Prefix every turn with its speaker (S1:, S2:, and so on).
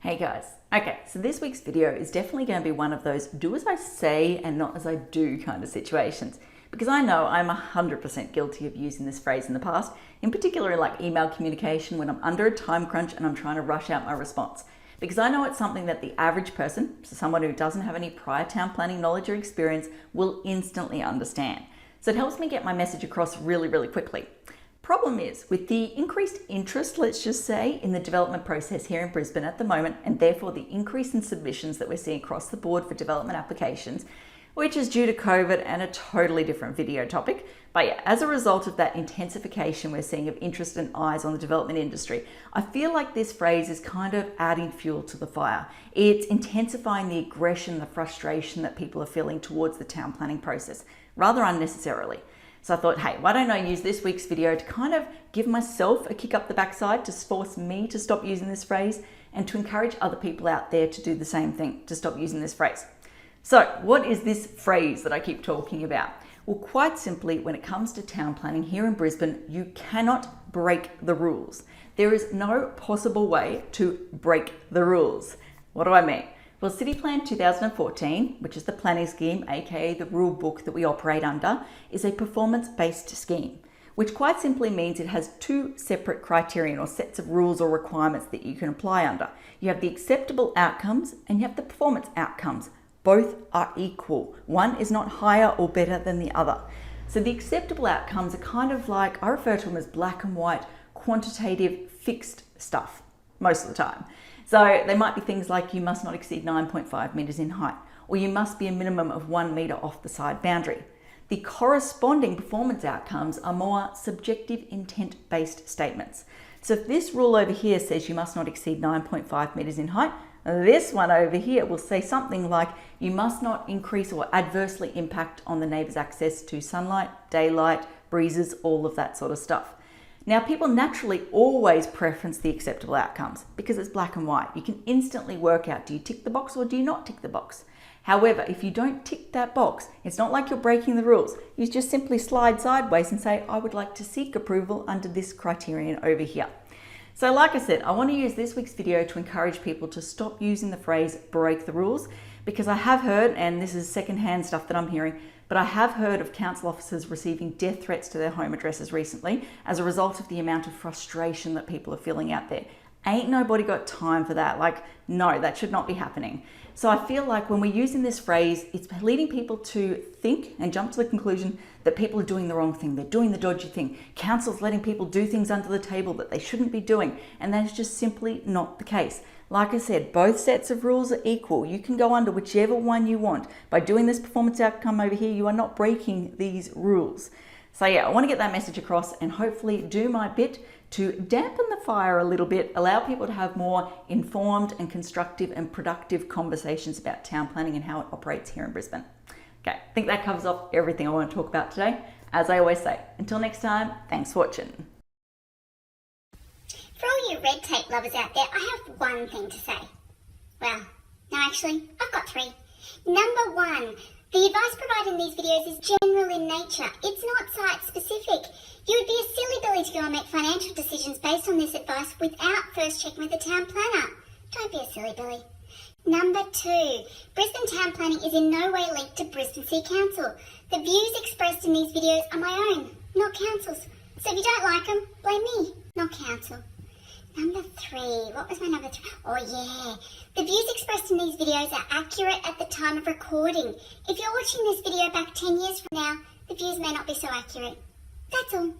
S1: Hey guys. Okay, so this week's video is definitely going to be one of those do as I say and not as I do kind of situations, because I know I'm 100% guilty of using this phrase in the past, in particular in like email communication when I'm under a time crunch and I'm trying to rush out my response. Because I know it's something that the average person, so someone who doesn't have any prior town planning knowledge or experience, will instantly understand. So it helps me get my message across really, really quickly. Problem is, with the increased interest, let's just say, in the development process here in Brisbane at the moment, and therefore the increase in submissions that we're seeing across the board for development applications, which is due to COVID and a totally different video topic. But yeah, as a result of that intensification we're seeing of interest and eyes on the development industry, I feel like this phrase is kind of adding fuel to the fire. It's intensifying the aggression, the frustration that people are feeling towards the town planning process, rather unnecessarily. So I thought, hey, why don't I use this week's video to kind of give myself a kick up the backside to force me to stop using this phrase and to encourage other people out there to do the same thing, to stop using this phrase. So what is this phrase that I keep talking about? Well, quite simply, when it comes to town planning here in Brisbane, you cannot break the rules. There is no possible way to break the rules. What do I mean? Well, City Plan 2014, which is the planning scheme, aka the rule book that we operate under, is a performance-based scheme, which quite simply means it has two separate criterion or sets of rules or requirements that you can apply under. You have the acceptable outcomes and you have the performance outcomes. Both are equal. One is not higher or better than the other. So the acceptable outcomes are kind of like, I refer to them as black and white, quantitative, fixed stuff most of the time. So they might be things like you must not exceed 9.5 meters in height, or you must be a minimum of 1 meter off the side boundary. The corresponding performance outcomes are more subjective intent-based statements. So if this rule over here says you must not exceed 9.5 meters in height, this one over here will say something like you must not increase or adversely impact on the neighbor's access to sunlight, daylight, breezes, all of that sort of stuff. Now, people naturally always preference the acceptable outcomes because it's black and white. You can instantly work out, do you tick the box or do you not tick the box? However, if you don't tick that box, it's not like you're breaking the rules. You just simply slide sideways and say, I would like to seek approval under this criterion over here. So like I said, I want to use this week's video to encourage people to stop using the phrase break the rules, because I have heard, and this is secondhand stuff that I'm hearing, but I have heard of council officers receiving death threats to their home addresses recently as a result of the amount of frustration that people are feeling out there. Ain't nobody got time for that. Like, no, that should not be happening. So I feel like when we're using this phrase, it's leading people to think and jump to the conclusion that people are doing the wrong thing. They're doing the dodgy thing. Council's letting people do things under the table that they shouldn't be doing. And that is just simply not the case. Like I said, both sets of rules are equal. You can go under whichever one you want. By doing this performance outcome over here, you are not breaking these rules. So yeah, I want to get that message across and hopefully do my bit to dampen the fire a little bit, allow people to have more informed and constructive and productive conversations about town planning and how it operates here in Brisbane. Okay, I think that covers off everything I want to talk about today. As I always say, until next time, thanks for watching.
S2: For all you red tape lovers out there, I have one thing to say. Well, no, actually, I've got three. Number one, the advice provided in these videos is general in nature. It's not site-specific. You would be a silly Billy to go and make financial decisions based on this advice without first checking with the town planner. Don't be a silly Billy. Number two, Brisbane town planning is in no way linked to Brisbane City Council. The views expressed in these videos are my own, not council's. So if you don't like them, blame me, not council. Number three, what was my number three? Oh yeah, the views expressed in these videos are accurate at the time of recording. If you're watching this video back 10 years from now, the views may not be so accurate. That's all.